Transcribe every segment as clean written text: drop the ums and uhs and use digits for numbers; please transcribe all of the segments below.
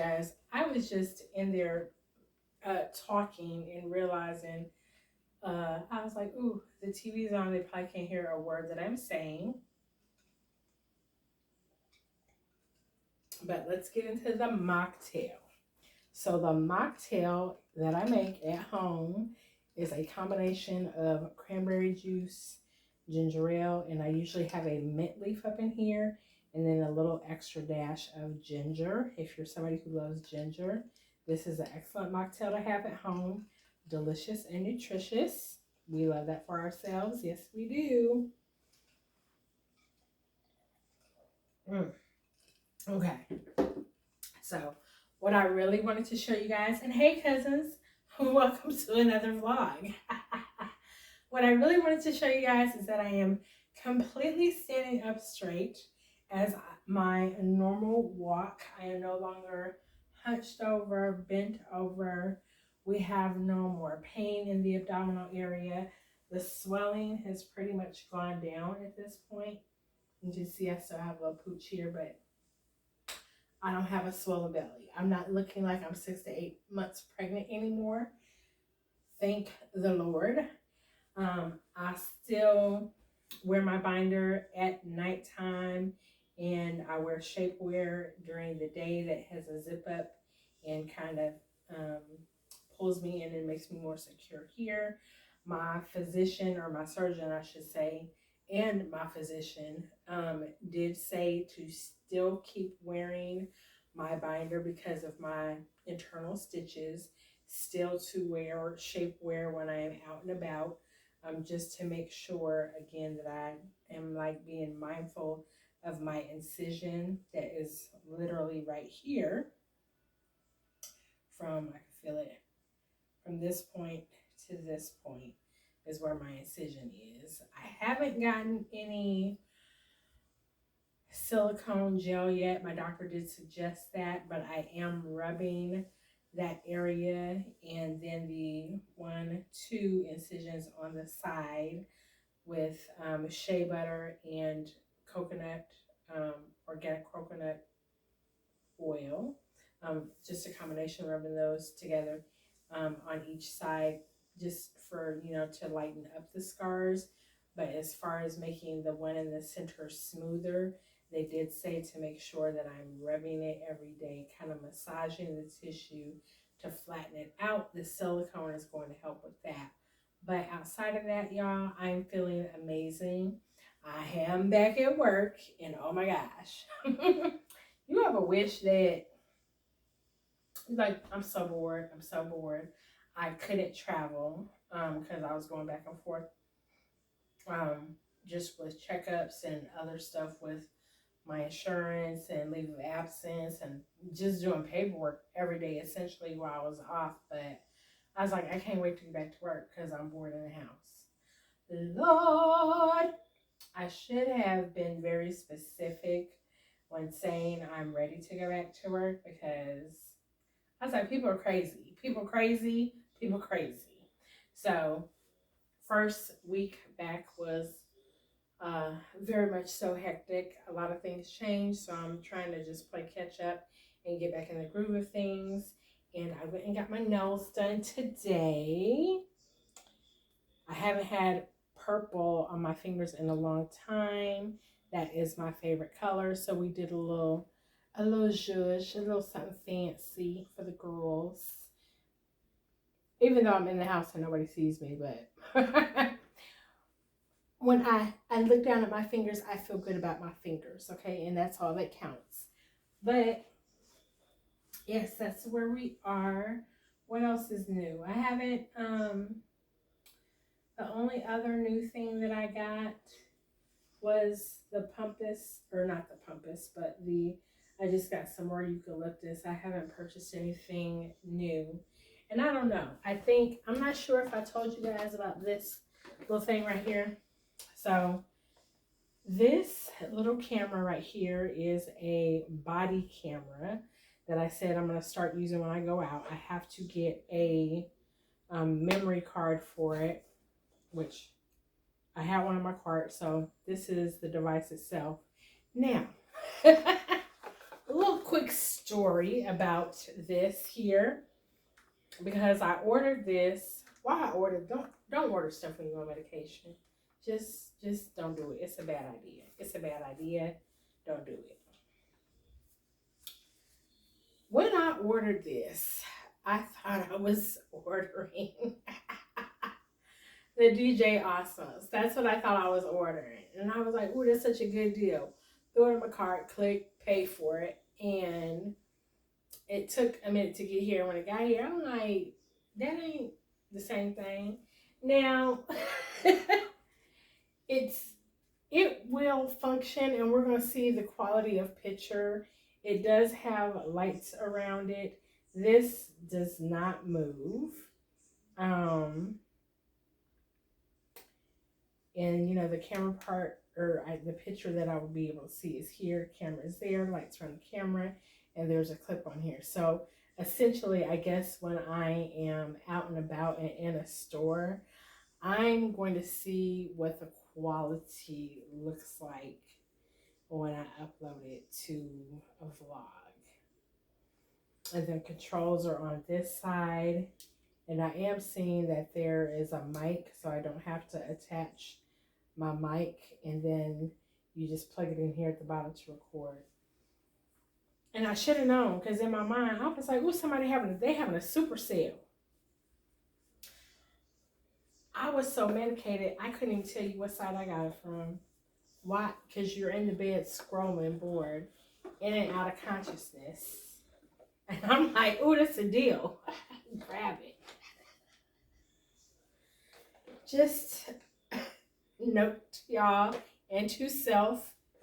guys, I was just in there talking and realizing I was like, ooh, the TV's on. They probably can't hear a word that I'm saying. But let's get into the mocktail. So the mocktail that I make at home is a combination of cranberry juice, ginger ale, and I usually have a mint leaf up in here, and then a little extra dash of ginger. If you're somebody who loves ginger, this is an excellent mocktail to have at home. Delicious and nutritious. We love that for ourselves. Yes, we do. Okay. So, what I really wanted to show you guys, and hey, cousins, welcome to another vlog. What I really wanted to show you guys is that I am completely standing up straight as my normal walk. I am no longer hunched over, bent over. We have no more pain in the abdominal area. The swelling has pretty much gone down at this point. You can see I still have a little pooch here, but I don't have a swollen belly. I'm not looking like I'm 6 to 8 months pregnant anymore. Thank the Lord. I still wear my binder at nighttime, and I wear shapewear during the day that has a zip up and kind of pulls me in and makes me more secure here. My physician, or my surgeon, I should say, and my physician did say to still keep wearing my binder because of my internal stitches, still to wear shapewear when I am out and about, just to make sure, again, that I am like being mindful of my incision that is literally right here. I can feel it from this point to this point is where my incision is. I haven't gotten any silicone gel yet. My doctor did suggest that, but I am rubbing that area, and then the 1-2 incisions on the side with shea butter and coconut, organic coconut oil. Just a combination, rubbing those together on each side, just for, to lighten up the scars. But as far as making the one in the center smoother, they did say to make sure that I'm rubbing it every day, kind of massaging the tissue to flatten it out. The silicone is going to help with that. But outside of that, y'all, I'm feeling amazing. I am back at work, and oh my gosh. You ever wish that, like, I'm so bored. I couldn't travel because I was going back and forth just with checkups and other stuff with my insurance and leave of absence and just doing paperwork every day essentially while I was off. But I was like, I can't wait to get back to work because I'm bored in the house. Lord, I should have been very specific when saying I'm ready to go back to work, because I was like, people are crazy. People crazy. So first week back was very much so hectic. A lot of things changed, so I'm trying to just play catch up and get back in the groove of things. And I went and got my nails done today. I haven't had purple on my fingers in a long time. That is my favorite color, so we did a little zhuzh, a little something fancy for the girls. Even though I'm in the house and nobody sees me, but when I look down at my fingers, I feel good about my fingers, okay? And that's all that counts. But yes, that's where we are. What else is new? I haven't, the only other new thing that I got was the pumpus, or not the pumpus, but I just got some more eucalyptus. I haven't purchased anything new. And I don't know. I'm not sure if I told you guys about this little thing right here. So this little camera right here is a body camera that I said I'm going to start using when I go out. I have to get a memory card for it, which I have one in my cart. So this is the device itself. Now, little quick story about this here, because I ordered this. Why I ordered? Don't order stuff when you're on medication. Just don't do it. It's a bad idea. It's a bad idea. Don't do it. When I ordered this, I thought I was ordering the DJ Awesomes. That's what I thought I was ordering. And I was like, oh, that's such a good deal. Throw it in my cart, click, pay for it. And it took a minute to get here. When it got here, I'm like, that ain't the same thing. Now, it will function, and we're going to see the quality of picture. It does have lights around it. This does not move. And you know, the camera part, or the picture that I will be able to see is here. Camera is there, lights around the camera, and there's a clip on here. So essentially, I guess when I am out and about and in a store, I'm going to see what the quality looks like when I upload it to a vlog. And then controls are on this side. And I am seeing that there is a mic, so I don't have to attach my mic. And then you just plug it in here at the bottom to record. And I should have known, because in my mind, I was like, oh, they having a super sale. I was so medicated, I couldn't even tell you what side I got it from. Why? Because you're in the bed scrolling, bored, in and out of consciousness. And I'm like, oh, that's a deal. Grab it. Just note, y'all, and to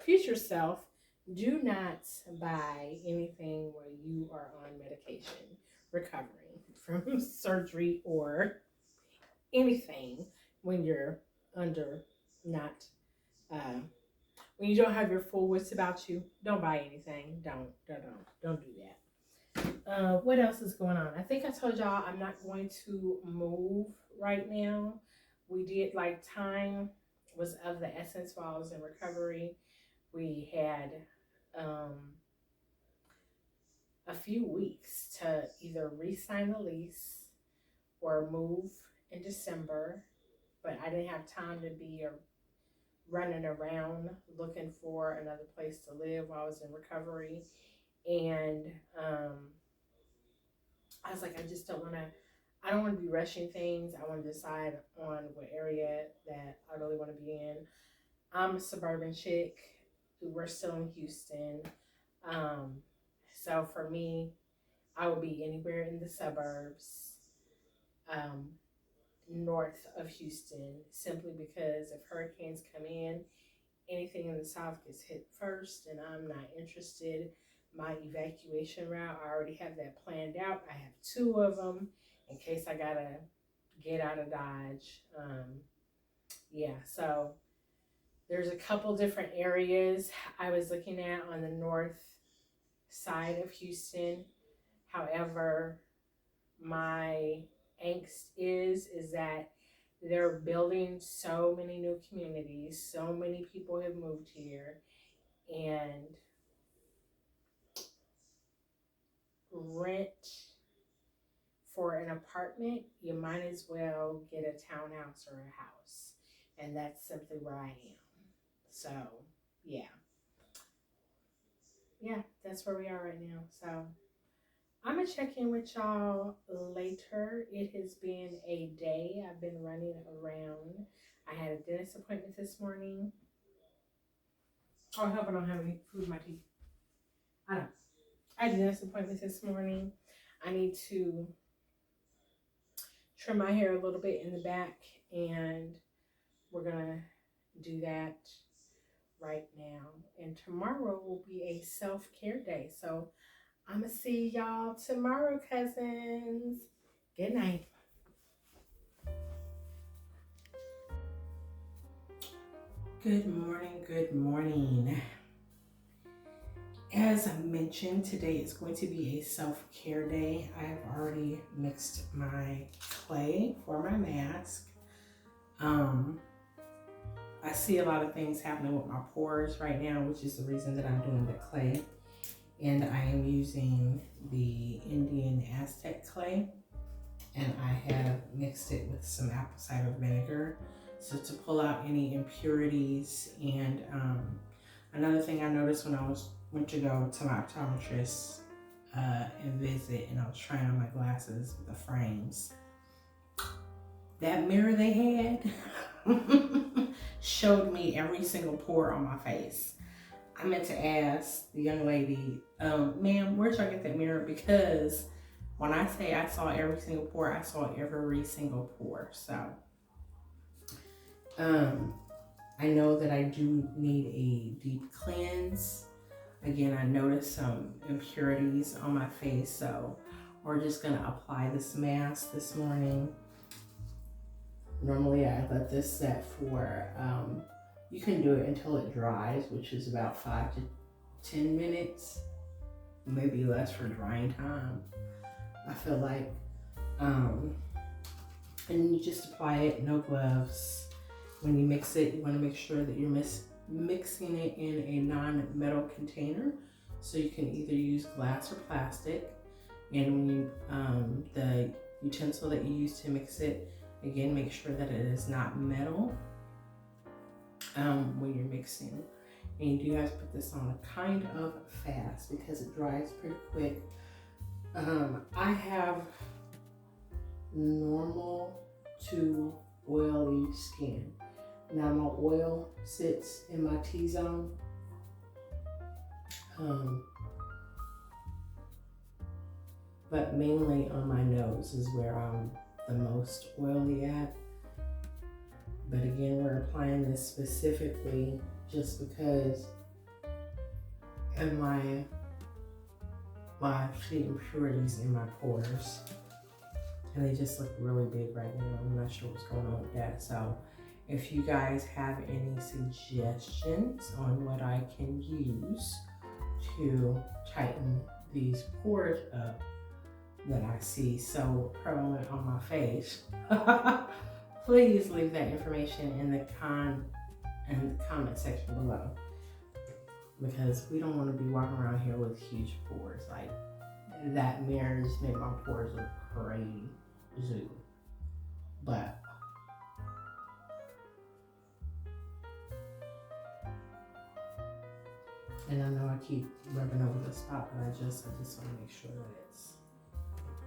future self, do not buy anything where you are on medication, recovering from surgery or anything when you're under when you don't have your full wits about you. Don't buy anything. Don't do that. What else is going on? I think I told y'all I'm not going to move right now. We did, like, time was of the essence while I was in recovery. We had a few weeks to either re-sign the lease or move in December, but I didn't have time to be running around looking for another place to live while I was in recovery. And I was like, I don't want to be rushing things. I want to decide on what area that I really want to be in. I'm a suburban chick. We're still in Houston. So for me, I will be anywhere in the suburbs, north of Houston, simply because if hurricanes come in, anything in the south gets hit first, and I'm not interested. My evacuation route, I already have that planned out. I have 2 of them in case I gotta get out of Dodge. Yeah, so there's a couple different areas I was looking at on the north side of Houston. However, my angst is that they're building so many new communities, so many people have moved here, and rent for an apartment, you might as well get a townhouse or a house. And that's simply where I am. So, yeah, that's where we are right now. So, I'm going to check in with y'all later. It has been a day. I've been running around. I had a dentist appointment this morning. Oh, I hope I don't have any food in my teeth. I don't. I had a dentist appointment this morning. I need to trim my hair a little bit in the back, and we're going to do that right now. And tomorrow will be a self-care day. So I'm going to see y'all tomorrow, cousins. Good night. Good morning, good morning. As I mentioned, today is going to be a self-care day. I have already mixed my clay for my mask. I see a lot of things happening with my pores right now, which is the reason that I'm doing the clay. and I am using the Indian Aztec clay, and I have mixed it with some apple cider vinegar, so to pull out any impurities. And another thing I noticed when I went to go to my optometrist and visit, and I was trying on my glasses with the frames, that mirror they had showed me every single pore on my face. I meant to ask the young lady, ma'am, where'd y'all get that mirror? Because when I say I saw every single pore, I saw every single pore. So I know that I do need a deep cleanse. Again, I noticed some impurities on my face, so we're just gonna apply this mask this morning. Normally I let this set for, you can do it until it dries, which is about 5 to 10 minutes, maybe less for drying time, I feel like. And you just apply it, no gloves. When you mix it, you wanna make sure that you're mixing it in a non-metal container. So you can either use glass or plastic. And when you, the utensil that you use to mix it, again, make sure that it is not metal when you're mixing. And you do have to put this on a kind of fast because it dries pretty quick. I have normal to oily skin. Now my oil sits in my T-zone. But mainly on my nose is where I'm the most oily at. But again, we're applying this specifically just because of my impurities in my pores. And they just look really big right now. I'm not sure what's going on with that. So if you guys have any suggestions on what I can use to tighten these pores up that I see so prevalent on my face, please leave that information in the comment section below, because we don't want to be walking around here with huge pores. Like, that mirror just made my pores look crazy. But and I know I keep rubbing over the spot, but I just want to make sure that it's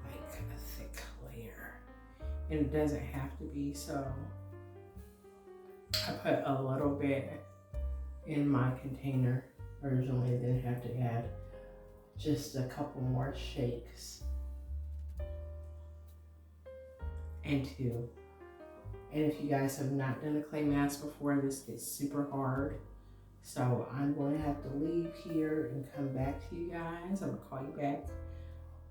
like a thick layer. And it doesn't have to be, so I put a little bit in my container originally, then have to add just a couple more shakes into. And if you guys have not done a clay mask before, this gets super hard. So I'm going to have to leave here and come back to you guys. I'm gonna call you back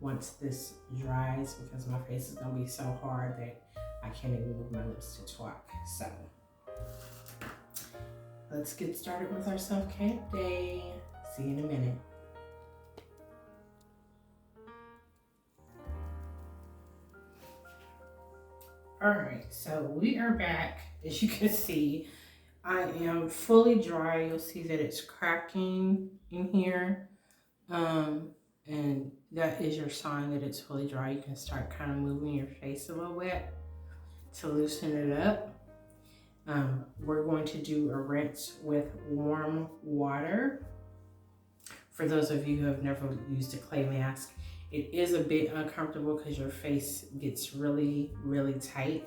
once this dries, because my face is gonna be so hard that I can't even move my lips to talk. So let's get started with our self-care day. See you in a minute. All right, so we are back. As you can see, I am fully dry. You'll see that it's cracking in here. And that is your sign that it's fully dry. You can start kind of moving your face a little bit to loosen it up. We're going to do a rinse with warm water. For those of you who have never used a clay mask, it is a bit uncomfortable because your face gets really, really tight.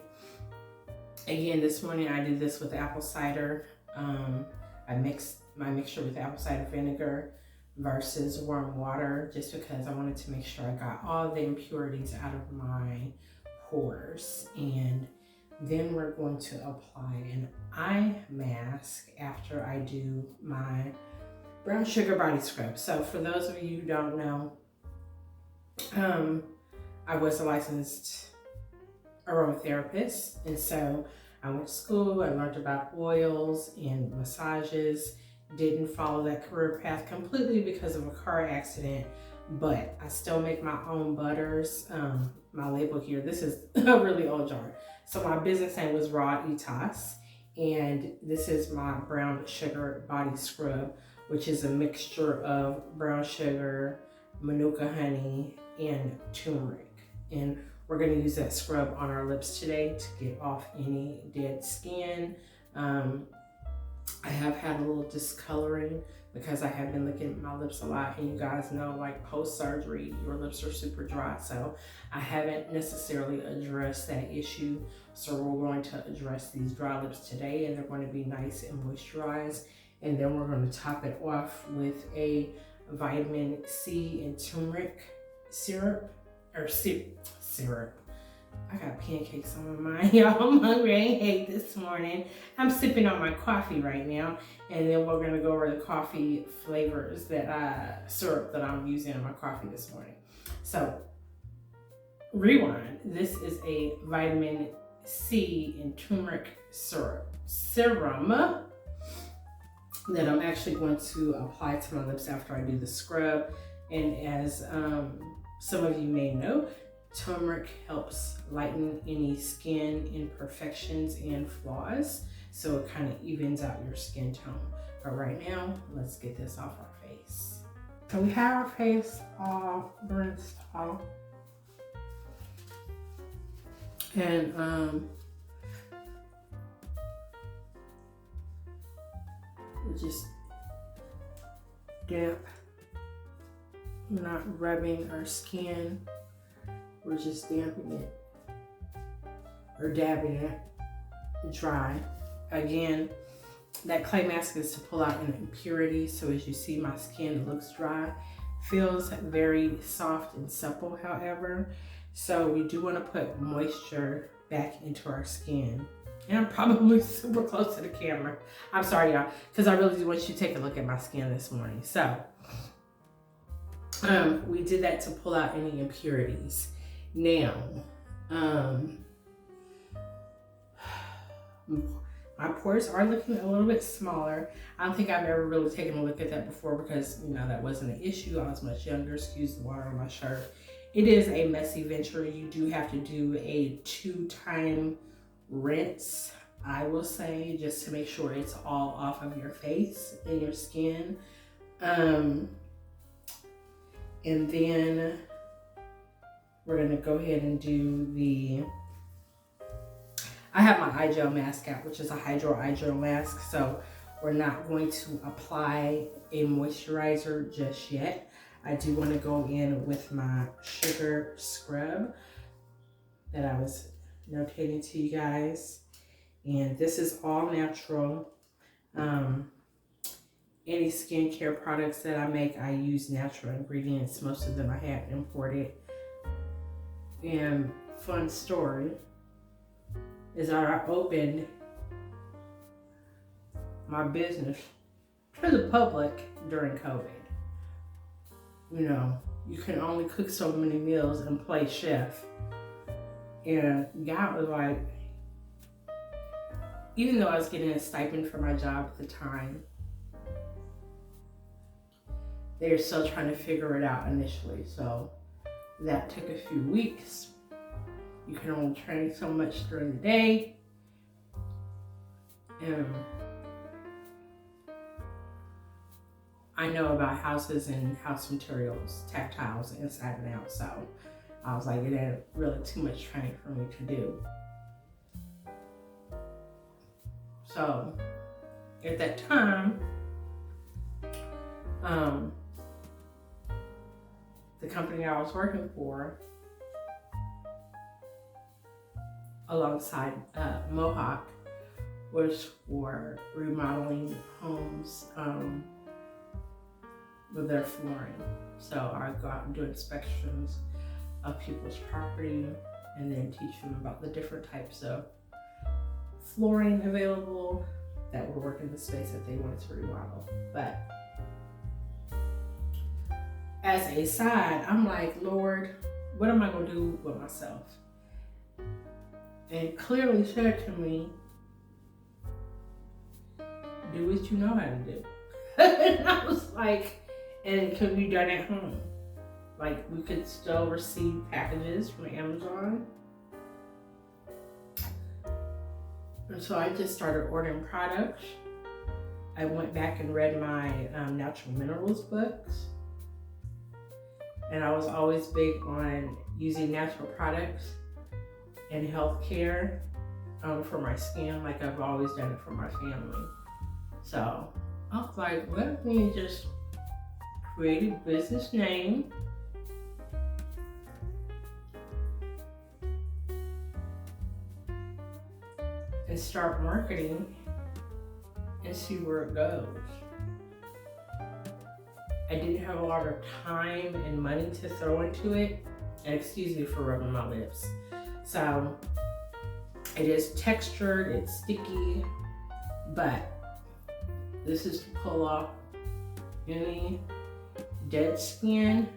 Again, this morning I did this with apple cider. I mixed my mixture with apple cider vinegar versus warm water, just because I wanted to make sure I got all the impurities out of my pores. And then we're going to apply an eye mask after I do my brown sugar body scrub. So for those of you who don't know, I was a licensed aromatherapist, and so I went to school, I learned about oils and massages. Didn't follow that career path completely because of a car accident, but I still make my own butters. My label here, this is a really old jar. So my business name was Raw Etos, and this is my brown sugar body scrub which is a mixture of brown sugar, manuka honey, and turmeric. And we're going to use that scrub on our lips today to get off any dead skin. I have had a little discoloring because I have been looking at my lips a lot, and you guys know, like post-surgery, your lips are super dry. So I haven't necessarily addressed that issue. So we're going to address these dry lips today, and they're going to be nice and moisturized. And then we're going to top it off with a vitamin C and turmeric syrup, or syrup. I got pancakes on my mind, y'all. I'm hungry. I ain't ate this morning. I'm sipping on my coffee right now, and then we're gonna go over the coffee flavors that syrup that I'm using in my coffee this morning. So, rewind. This is a vitamin C and turmeric serum that I'm actually going to apply to my lips after I do the scrub. And as some of you may know, turmeric helps lighten any skin imperfections and flaws, so it kind of evens out your skin tone. But right now, let's get this off our face. So we have our face all rinsed off. And we're just damp. We're not rubbing our skin. We're just damping it or dabbing it dry. Again, that clay mask is to pull out an impurity. So as you see, my skin looks dry, feels very soft and supple, however. So we do want to put moisture back into our skin. And I'm probably super close to the camera. I'm sorry, y'all, because I really do want you to take a look at my skin this morning. So we did that to pull out any impurities. Now, my pores are looking a little bit smaller. I don't think I've ever really taken a look at that before because, you know, that wasn't an issue. I was much younger. Excuse the water on my shirt. It is a messy venture. You do have to do a 2-time rinse, I will say, just to make sure it's all off of your face and your skin. And then we're gonna go ahead and do I have my eye gel mask out, which is a hydro eye gel mask. So we're not going to apply a moisturizer just yet. I do want to go in with my sugar scrub that I was notating to you guys. And this is all natural. Any skincare products that I make, I use natural ingredients. Most of them I have imported. And fun story is that I opened my business to the public during COVID. You know, you can only cook so many meals and play chef. And God was like, even though I was getting a stipend for my job at the time, they were still trying to figure it out initially. So that took a few weeks. You can only train so much during the day. I know about houses and house materials, tactiles, inside and out. So I was like, it ain't really too much training for me to do. So at that time, the company I was working for, alongside Mohawk, was for remodeling homes with their flooring. So I go out and do inspections of people's property and then teach them about the different types of flooring available that would work in the space that they wanted to remodel. But as a side, I'm like, Lord, what am I gonna do with myself? And clearly said to me, do what you know how to do. And I was like, and it could be done at home. Like, we could still receive packages from Amazon. And so I just started ordering products. I went back and read my natural minerals books. And I was always big on using natural products in healthcare for my skin, like I've always done it for my family. So I was like, let me just create a business name. And start marketing and see where it goes. I didn't have a lot of time and money to throw into it. And excuse me for rubbing my lips. So it is textured, it's sticky, but this is to pull off any dead skin.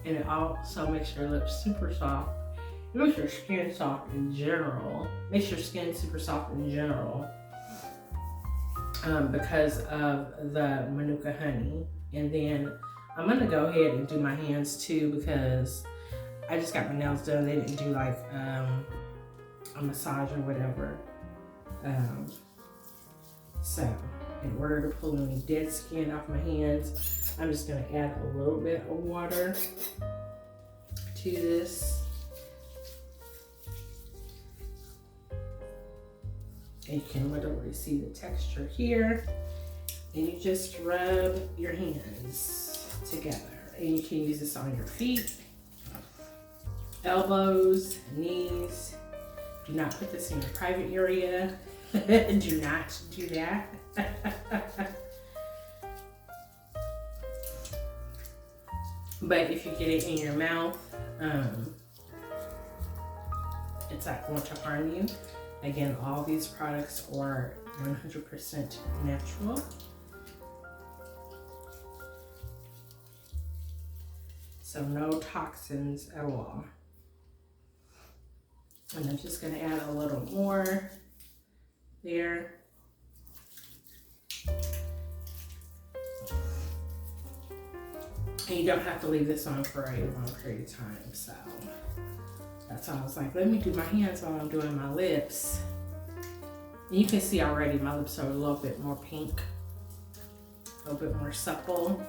And it also makes your lips super soft. It makes your skin soft in general. Makes your skin super soft in general because of the Manuka honey. And then I'm gonna go ahead and do my hands too because I just got my nails done. They didn't do like a massage or whatever. So in order to pull any dead skin off my hands, I'm just gonna add a little bit of water to this. And you can literally see the texture here. And you just rub your hands together. And you can use this on your feet, elbows, knees. Do not put this in your private area. Do not do that. But if you get it in your mouth, it's not going to harm you. Again, all these products are 100% natural. So no toxins at all. And I'm just gonna add a little more there. And you don't have to leave this on for a long period of time, so. That's why I was like, let me do my hands while I'm doing my lips. And you can see already my lips are a little bit more pink, a little bit more supple.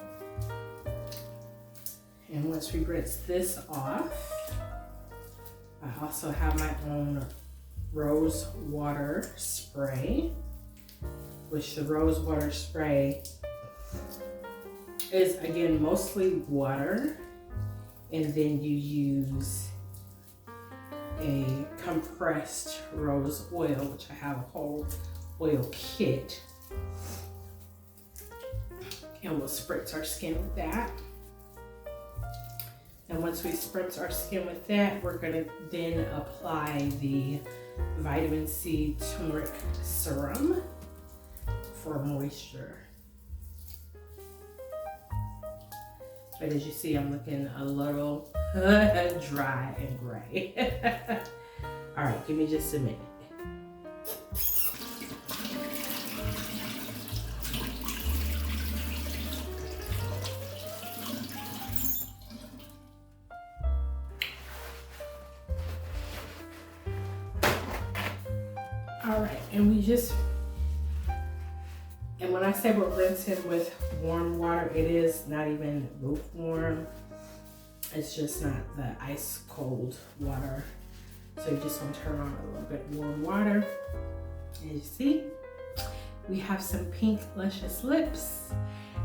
And once we rinse this off, I also have my own rose water spray, which the rose water spray is again mostly water, and then you use a compressed rose oil, which I have a whole oil kit, and we'll spritz our skin with that. And once we spritz our skin with that, we're gonna then apply the vitamin C turmeric serum for moisture. But as you see, I'm looking a little dry and gray. All right, give me just a minute. All right, and when I say we're rinsing with warm water, it is not even lukewarm. It's just not the ice cold water. So you just want to turn on a little bit warm water. And you see, we have some pink luscious lips.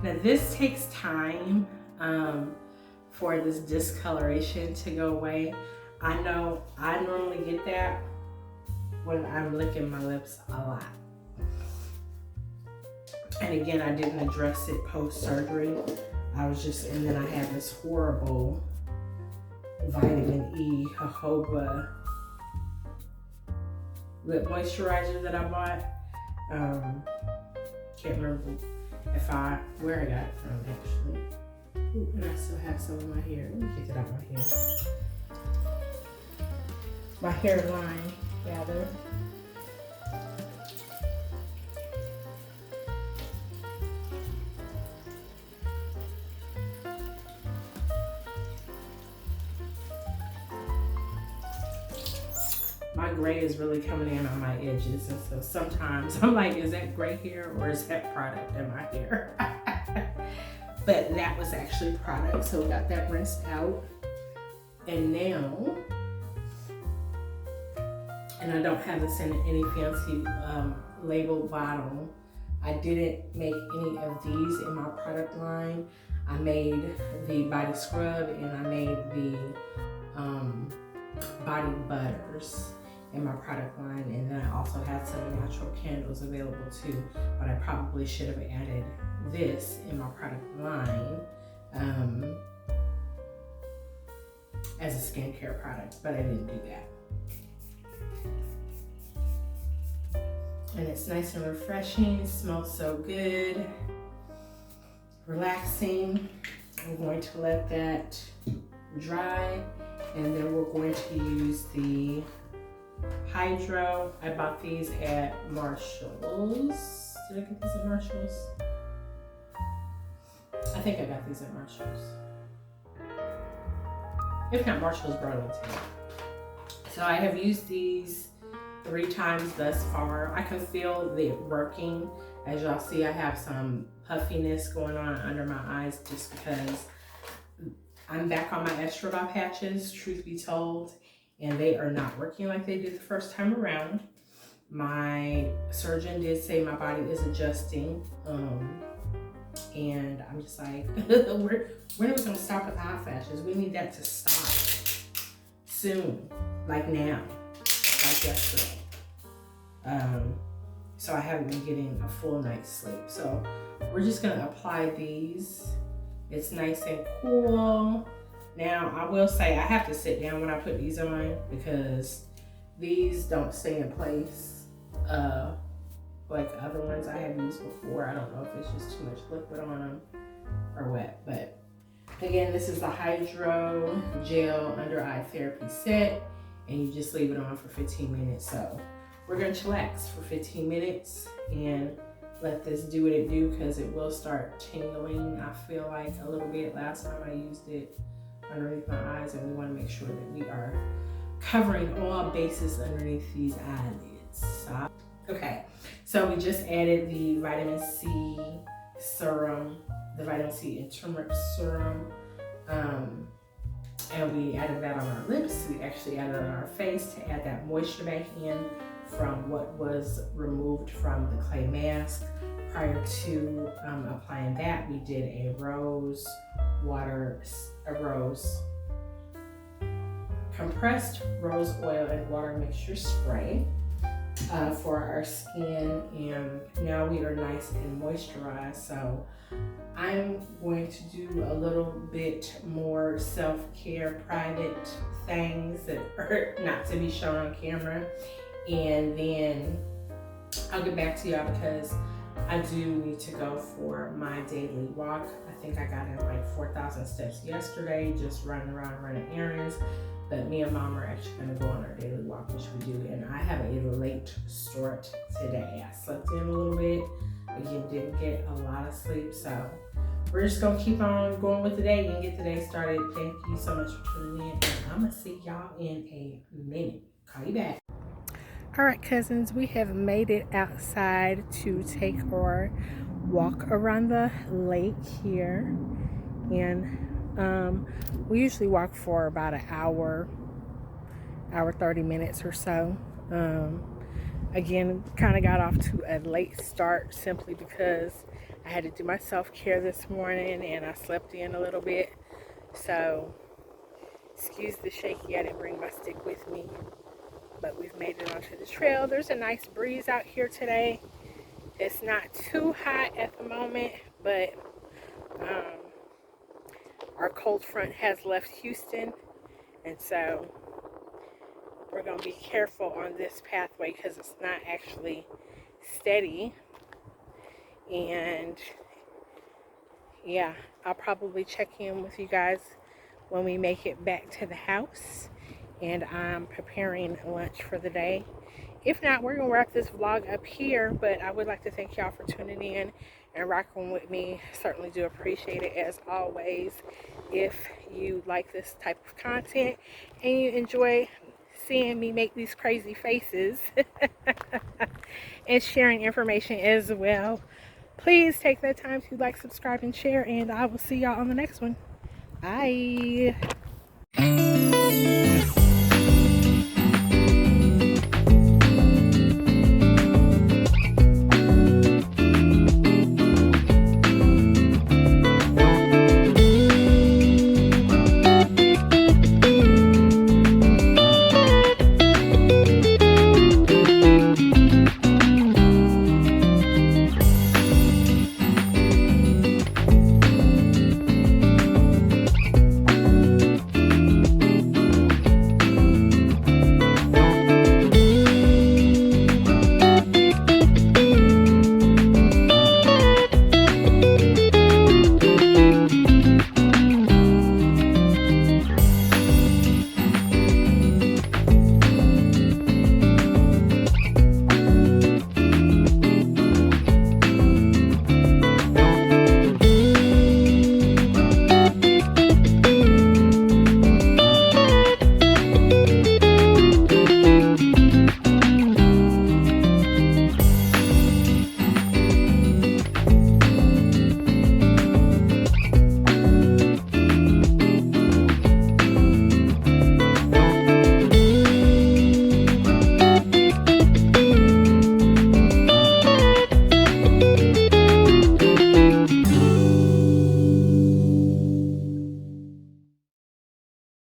Now this takes time for this discoloration to go away. I know I normally get that when I'm licking my lips a lot. And again, I didn't address it post-surgery. And then I had this horrible vitamin E jojoba lip moisturizer that I bought. Can't remember where I got it from actually. Ooh, and I still have some in my hair. Let me get it out of my hair. My hairline, rather. my gray is really coming in on my edges, and so sometimes I'm like, is that gray hair or is that product in my hair? But that was actually product, so we got that rinsed out. And now, and I don't have this in any fancy labeled bottle. I didn't make any of these in my product line. I made the body scrub and I made the body butters in my product line, and then I also had some natural candles available too, but I probably should have added this in my product line as a skincare product, but I didn't do that. And it's nice and refreshing. It smells so good, relaxing. I'm going to let that dry, and then we're going to use the Hydro. I bought these at Marshall's. Did I get these at Marshall's? I think I got these at Marshall's. If not Marshall's, Burlington. So I have used these 3 times thus far. I can feel it working. As y'all see, I have some puffiness going on under my eyes just because I'm back on my estrabon patches, truth be told, and they are not working like they did the first time around. My surgeon did say my body is adjusting, and I'm just like, when are we gonna stop with hot flashes? We need that to stop soon, like now, like yesterday. So I haven't been getting a full night's sleep. So we're just gonna apply these. It's nice and cool. Now, I will say I have to sit down when I put these on because these don't stay in place like other ones I have used before. I don't know if it's just too much liquid on them or what, but again, this is the Hydro Gel Under Eye Therapy Set, and you just leave it on for 15 minutes. So we're gonna chillax for 15 minutes and let this do what it do, because it will start tingling, I feel like, a little bit. Last time I used it underneath my eyes, and we want to make sure that we are covering all bases underneath these eyelids. Okay, so we just added the vitamin C serum, the vitamin C and turmeric serum, and we added that on our lips. We actually added it on our face to add that moisture back in from what was removed from the clay mask. Prior to applying that, we did a rose compressed rose oil and water mixture spray for our skin, and now we are nice and moisturized. So I'm going to do a little bit more self-care, private things that are not to be shown on camera, and then I'll get back to y'all because I do need to go for my daily walk. I think I got in like 4,000 steps yesterday, just running around running errands. But me and Mom are actually gonna go on our daily walk, which we do. And I have a late start today. I slept in a little bit. Again, didn't get a lot of sleep. So we're just gonna keep on going with the day and get the day started. Thank you so much for tuning in. And I'm gonna see y'all in a minute. Call you back. All right, cousins, we have made it outside to take our walk around the lake here. And we usually walk for about an hour 30 minutes or so. Again, kind of got off to a late start simply because I had to do my self-care this morning and I slept in a little bit. So, excuse the shaky, I didn't bring my stick with me. But we've made it onto the trail. There's a nice breeze out here today. It's not too hot at the moment, but our cold front has left Houston, and so we're going to be careful on this pathway because it's not actually steady. And yeah, I'll probably check in with you guys when we make it back to the house and I'm preparing lunch for the day. If not, we're gonna wrap this vlog up here, but I would like to thank y'all for tuning in and rocking with me. Certainly do appreciate it as always. If you like this type of content and you enjoy seeing me make these crazy faces and sharing information as well. Please take that time to like, subscribe, and share, and I will see y'all on the next one. Bye.